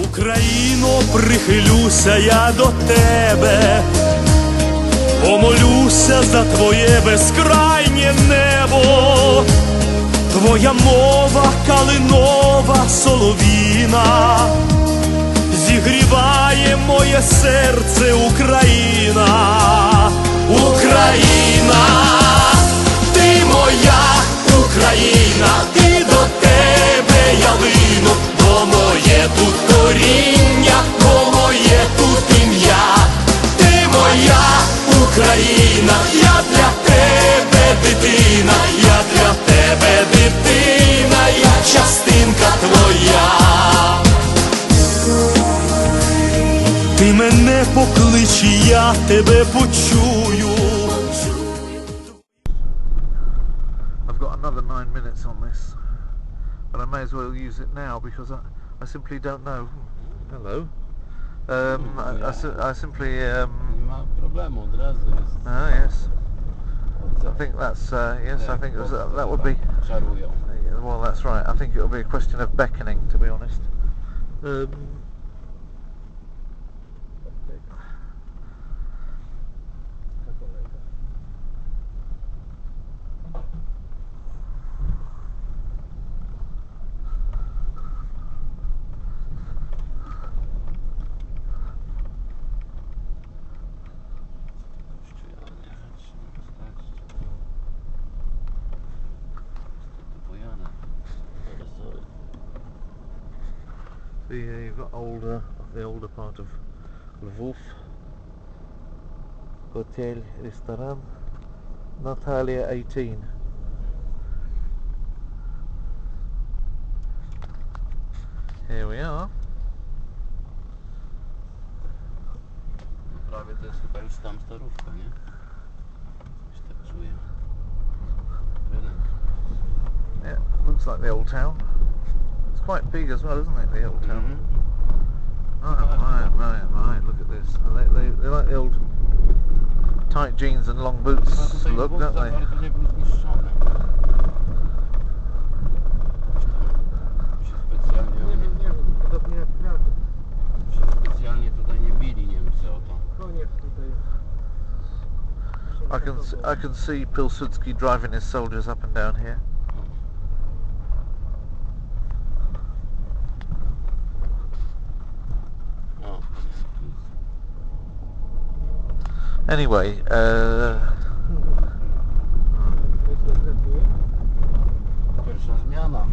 Україно, прихилюся я до тебе, помолюся за твоє безкрайнє небо. Твоя мова калинова солов'їна зігріває моє серце, Україна. Україна, ти моя Україна, і до тебе я лину, бо моє тут коріння, бо моє тут ім'я. Ти моя Україна, я для тебе дитина, я для тебе дитина, я частинка твоя. Ти мене поклич, і я тебе почую. I've got another 9 minutes on this, but I may as well use it now because I simply don't know. Hello. I simply. Nie ma problemu, od razu jest. Oh yes. I think that's yes. I think that would be. Czarują. Well, that's right. I think it will be a question of beckoning, to be honest. So yeah, you've got the older part of Lviv. Hotel, restaurant, Natalia 18. Here we are. Prawie to jest chyba już tam starówka, nie? Już tak czuję. Rynek. Yeah, looks like the old town. It's quite big as well, isn't it, the old town? My, look at this. They like the old tight jeans and long boots look, don't they? Ale to nie był zniszczony. Specjalnie tutaj nie bili Niemcy o to. I can see Pilsudski driving his soldiers up and down here. Anyway, Pierwsza zmiana.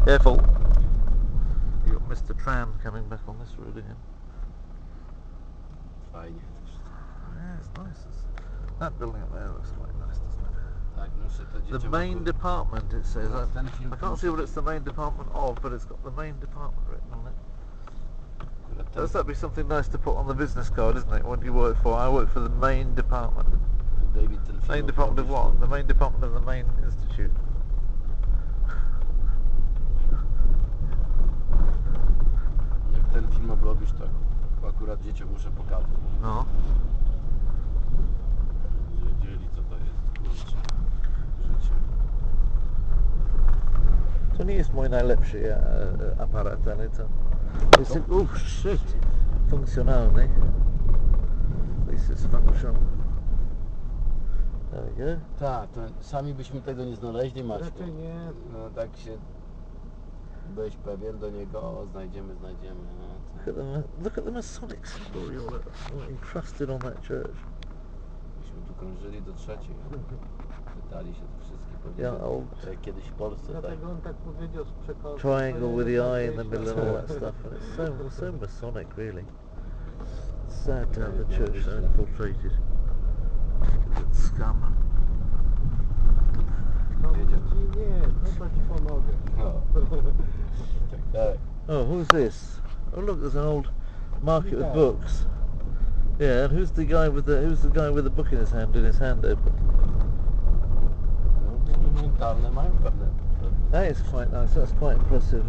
careful. You got Mr. Tram coming back on this road again. Fajnie. Yeah, it's nice. That building up there looks quite nice, doesn't it? Tak, muszę to The dzieciom main department, it says. Ten film I can't see what it's the main department of, but it's got the main department written on it. Does that be something nice to put on the business card, isn't it? What do you work for? I work for the main department. David, ten film Main department of what? The main department of the main institute. Jak ten film obrobisz, to akurat dzieciom muszę pokazać. No. Wiedzieli, co to jest, kurczę, życie. To nie jest mój najlepszy aparat, ale to jest funkcjonalny. This is function. There we go. Tak, to sami byśmy tego nie znaleźli, Maćku. Raczej nie. No tak się byłeś pewien, do niego znajdziemy. No, Look at the Masonic symbol encrusted on that church. myśmy tu krążyli do trzeciej. Pytali się tu wszystkie Yeah, old jak kiedyś w Polsce, tak? Dlatego on tak powiedział z przekazem. triangle with the eye in the middle and all that stuff. And it's so Masonic, really. It's sad to have the church so infiltrated. It's scum. Nie, chyba ci pomogę. No. Tak. Oh, who's this? Oh, look, there's an old market with books. Yeah, and who's the guy with the book in his hand open? Mentalne mają pewne. That is quite nice. That's quite impressive.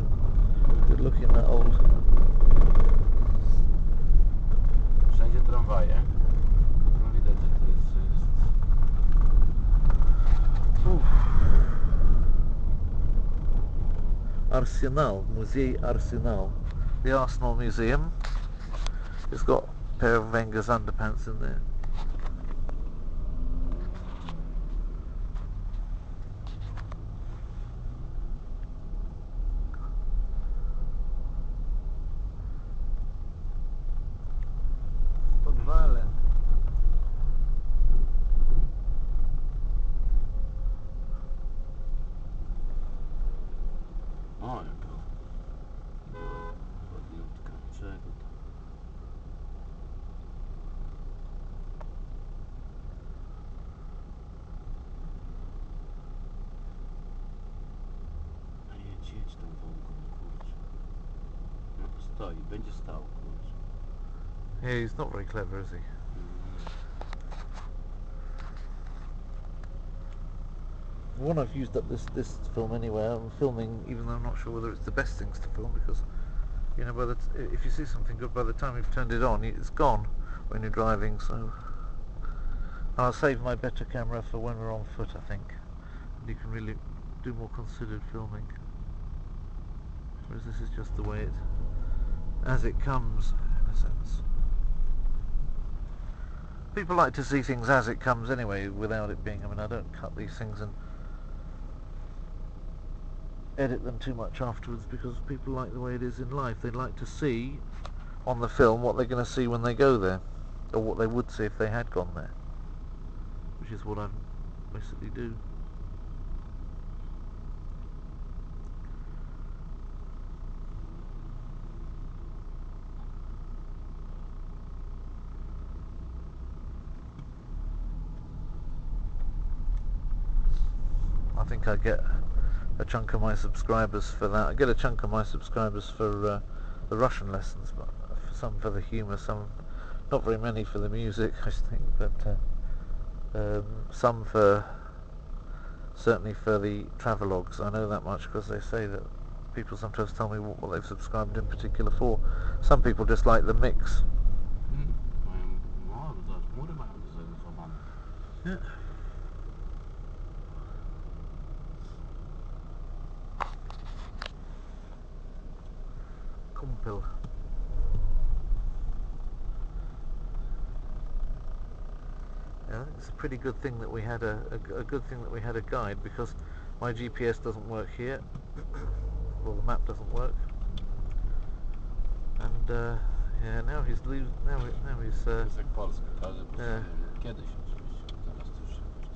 Good looking, that old. Wszędzie tramwaje. No widać, że to jest Arsenal, Musée Arsenal, the Arsenal Museum. It's got a pair of Wenger's underpants in there. Pod walem. O, jaka ładniutka. Czego tam? A jedź tą Volgą, kurczę. No stoi, będzie stał, kurczę. Yeah, he's not very clever, is he? One I've used up this film anyway. I'm filming, even though I'm not sure whether it's the best things to film, because you know, if you see something good, by the time you've turned it on, it's gone when you're driving. So I'll save my better camera for when we're on foot, I think. And you can really do more considered filming. Whereas this is just the way it, as it comes, in a sense. People like to see things as it comes anyway, without it being, I mean, I don't cut these things and edit them too much afterwards, because people like the way it is in life. They'd like to see on the film what they're going to see when they go there, or what they would see if they had gone there, which is what I basically do. I think I get a chunk of my subscribers for that. I get a chunk of my subscribers for the Russian lessons, but some for the humour, some, not very many for the music, I think, but some for, certainly for the travelogues. I know that much because they say that people sometimes tell me what they've subscribed in particular for. Some people just like the mix. No, to chmury mają zarysowane. Yeah. Kumpel. Yeah, I think it's a pretty good thing that we had a good thing that we had a guide, because my GPS doesn't work here. Well, the map doesn't work, and yeah, now he's now he's Jest jak Polska, każdy yeah. potrzebuje. Kiedyś oczywiście, teraz to już jakoś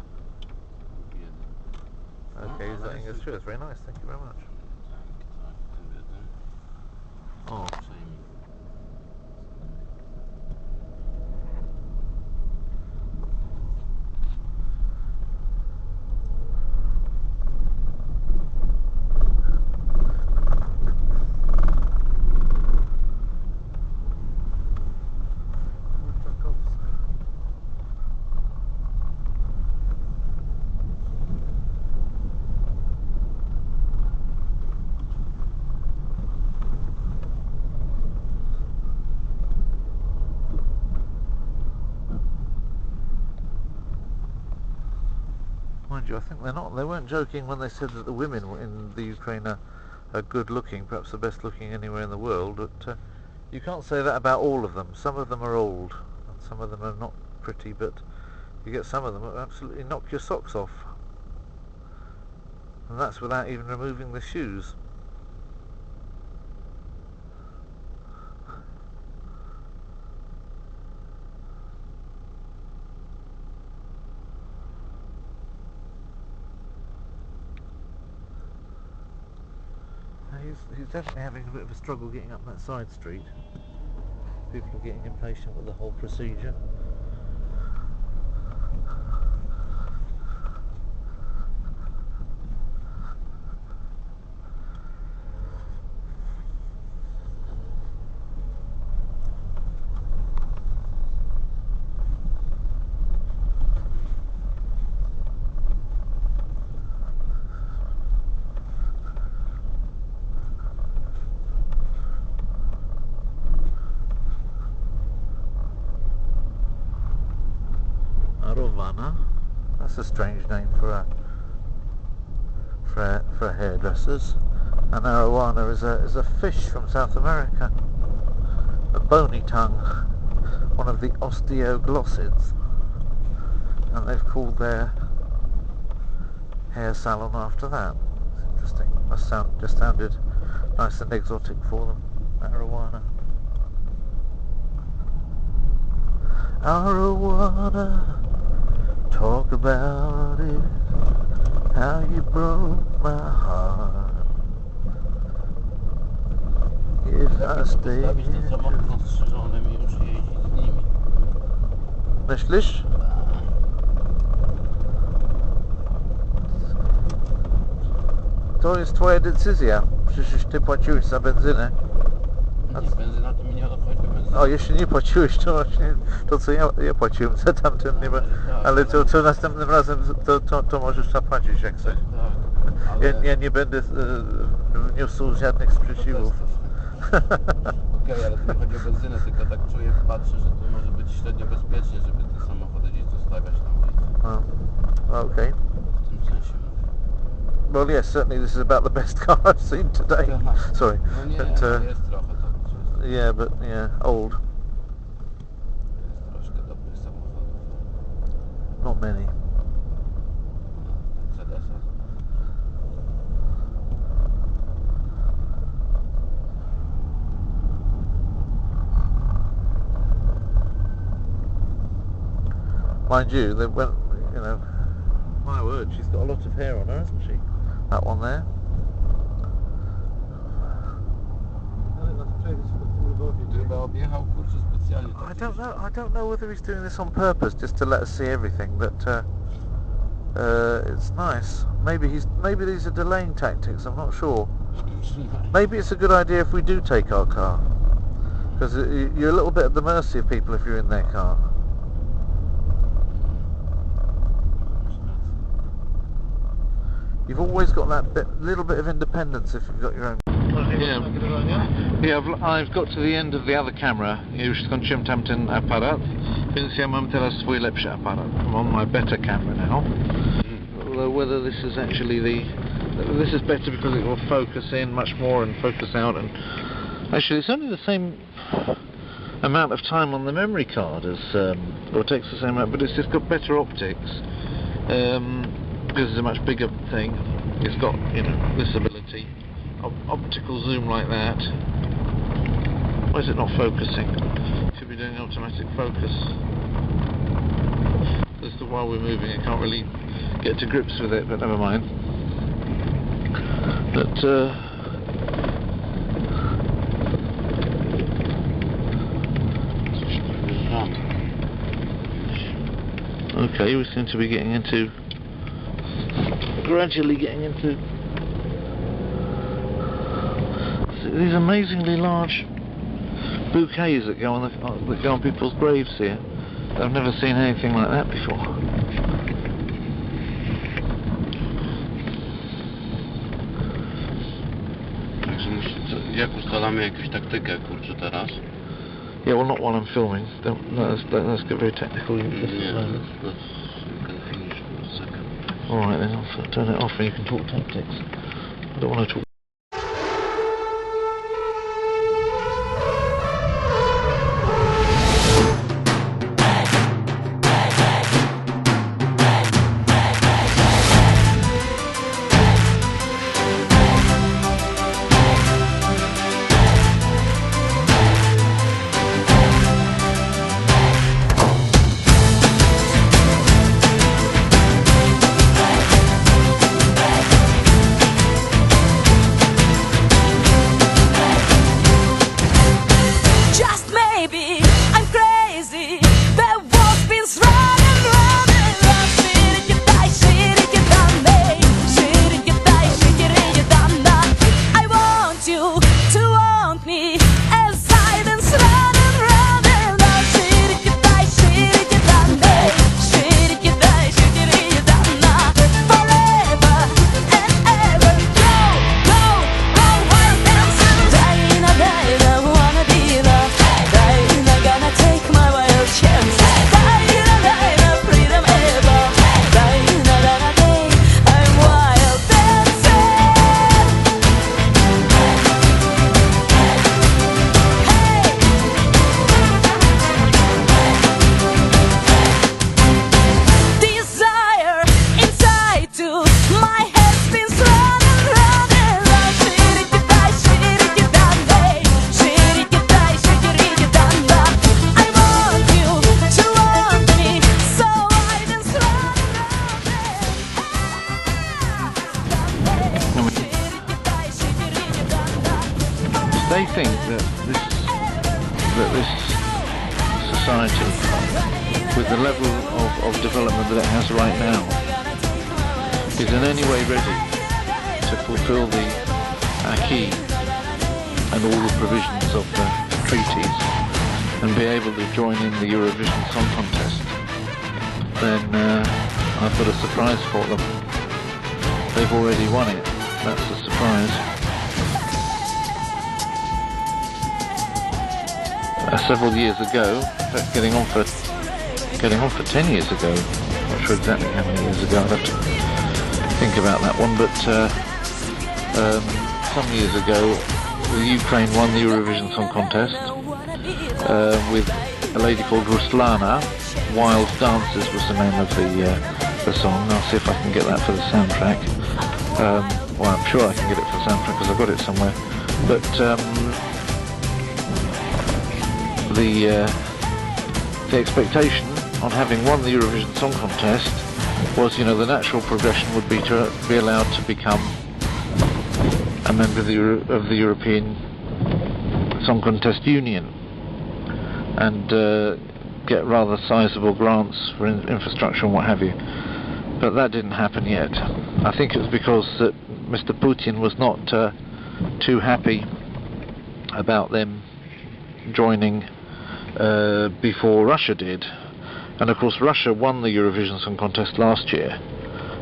tak biedny. Okay, he's letting us through. It's very nice. Thank you very much. Tak, tym biednym. O. Przejmij. Mind you, I think they weren't joking when they said that the women in the Ukraine are good looking, perhaps the best looking anywhere in the world, but you can't say that about all of them. Some of them are old, and some of them are not pretty, but you get some of them that absolutely knock your socks off. And that's without even removing the shoes. He's definitely having a bit of a struggle getting up that side street. People are getting impatient with the whole procedure. Rovana. That's a strange name for a hairdresser's. An arowana is a fish from South America, a bony tongue, one of the osteoglossids, and they've called their hair salon after that. It's interesting. Just sounded nice and exotic for them. Arowana. Arowana, talk about it, how you broke my heart. If I stay Zostawić ten here. samochód ostrzyżonym i już jeździć z nimi. Myślisz? To jest twoja decyzja. Przecież ty płaciłeś za benzynę. Nie, benzyna to mi nie odchodzi benzyna. O, jeśli nie płaciłeś, to właśnie to co ja płaciłem za tamten, nie ma, ale to następnym razem to możesz zapłacić jak chcesz. Tak, Ja nie będę wniósł żadnych sprzeciwów. Okej, ale to nie chodzi o benzynę, tylko tak czuję, patrzę, że to może być średnio bezpiecznie, żeby te samochody gdzieś zostawiać na ulicy. Okay. W tym sensie mówię. Well, yes, certainly this is about the best car I've seen today. Sorry. No nie, But, jest trochę to. yeah, but yeah, old. Jest troszkę dobrych samochodów. Not many. Mercedesa. Mind you, they went, you know, my word, she's got a lot of hair on her, hasn't she? That one there. Ale nas przejdzie w tym Lwowie. Chyba objechał kurczę specjalnie. I don't know whether he's doing this on purpose, just to let us see everything, but it's nice. Maybe these are delaying tactics, I'm not sure. Maybe it's a good idea if we do take our car, because you're a little bit at the mercy of people if you're in their car. You've always got that little bit of independence if you've got your own. I've got to the end of the other camera. Już skończyłem tamten aparat, więc ja mam teraz swój lepszy aparat. I'm on my better camera now. Although whether this is actually this is better because it will focus in much more and focus out, and actually it's only the same amount of time on the memory card as, or it takes the same amount, but it's just got better optics. Because it's a much bigger thing. It's got, you know, this ability, optical zoom like that. Why is it not focusing? Should be doing automatic focus. As to while we're moving, I can't really get to grips with it, but never mind. But okay, we seem to be gradually getting into these amazingly large bouquets that go on people's graves here. I've never seen anything like that before. Także jak ustalamy jakąś taktykę kurczę teraz? Yeah, well, not while I'm filming. Let's get very technical. Yeah, let's finish for a second. Alright then, I'll turn it off and you can talk tactics. I don't want to talk. I think that this society, with the level of development that it has right now, is in any way ready to fulfill the acquis and all the provisions of the treaties and be able to join in the Eurovision Song Contest, then I've got a surprise for them. They've already won it. That's a surprise. Several years ago, in fact, getting on for 10 years ago. Not sure exactly how many years ago. I'd have to think about that one. But some years ago, the Ukraine won the Eurovision Song Contest with a lady called Ruslana. Wild Dances was the name of the song. I'll see if I can get that for the soundtrack. Well, I'm sure I can get it for the soundtrack because I've got it somewhere. But the expectation on having won the Eurovision Song Contest was, you know, the natural progression would be to be allowed to become a member of the European Song Contest Union and get rather sizable grants for infrastructure and what have you. But that didn't happen yet. I think it was because that Mr. Putin was not too happy about them joining before Russia did. And of course Russia won the Eurovision Song Contest last year,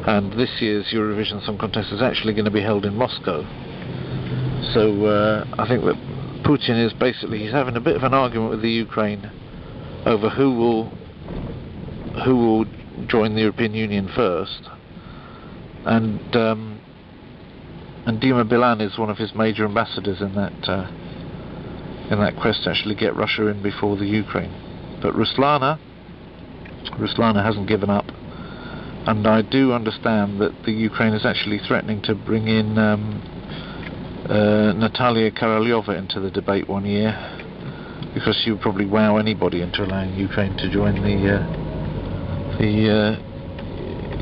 and this year's Eurovision Song Contest is actually going to be held in Moscow. So I think that Putin is he's having a bit of an argument with the Ukraine over who will join the European Union first, and Dima Bilan is one of his major ambassadors in that quest to actually get Russia in before the Ukraine. But Ruslana hasn't given up, and I do understand that the Ukraine is actually threatening to bring in Natalia Korolyova into the debate one year, because she would probably wow anybody into allowing Ukraine to join the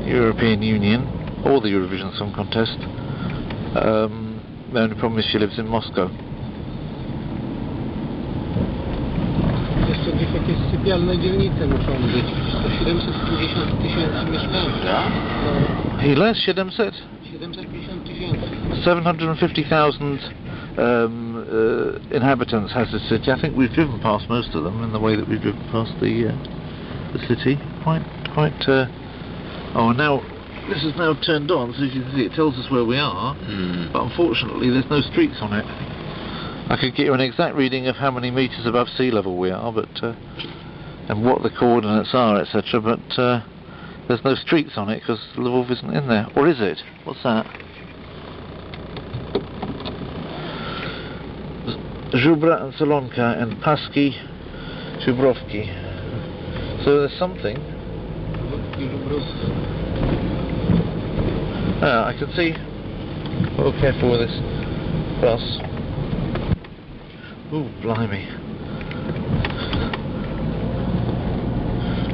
European Union or the Eurovision Song Contest. The only problem is she lives in Moscow. Jeszcze gdzieś jakieś sypialne dzielnice muszą być. 750 tysięcy mieszkańców. Ile? 700? 750 tysięcy. 750,000 inhabitants has the city. I think we've driven past most of them in the way that we've driven past the city. Quite. Oh, now this is now turned on, so as you can see, it tells us where we are. But unfortunately, there's no streets on it. I could get you an exact reading of how many meters above sea level we are, but and what the coordinates are, etc. But there's no streets on it because Lviv isn't in there. Or is it? What's that? Zhubra and Solonka and Paski, Zhubrovki. So there's something. I can see. Oh, careful with this bus. Oh, blimey.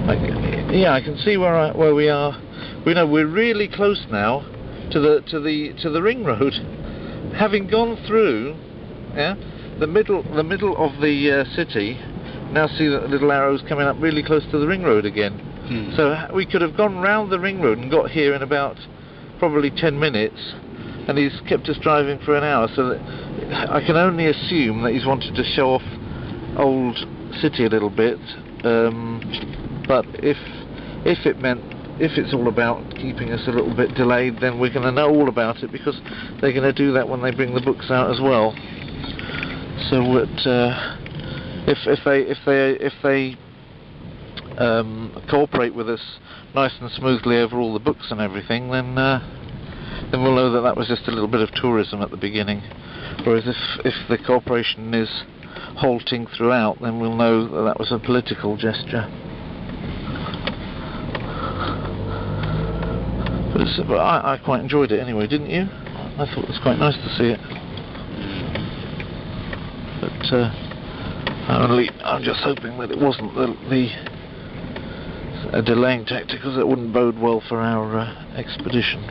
I can see where we are. We know we're really close now to the ring road. Having gone through, the middle of the city. Now see that the little arrows coming up really close to the ring road again. So we could have gone round the ring road and got here in about probably 10 minutes, and he's kept us driving for an hour. So that I can only assume that he's wanted to show off old city a little bit. But if it's all about keeping us a little bit delayed, then we're going to know all about it, because they're going to do that when they bring the books out as well. So if they cooperate with us nice and smoothly over all the books and everything, then we'll know that was just a little bit of tourism at the beginning. Whereas if the cooperation is halting throughout, then we'll know that was a political gesture. But I quite enjoyed it anyway, didn't you? I thought it was quite nice to see it. But I'm just hoping that it wasn't a delaying tactic, because it wouldn't bode well for our expedition.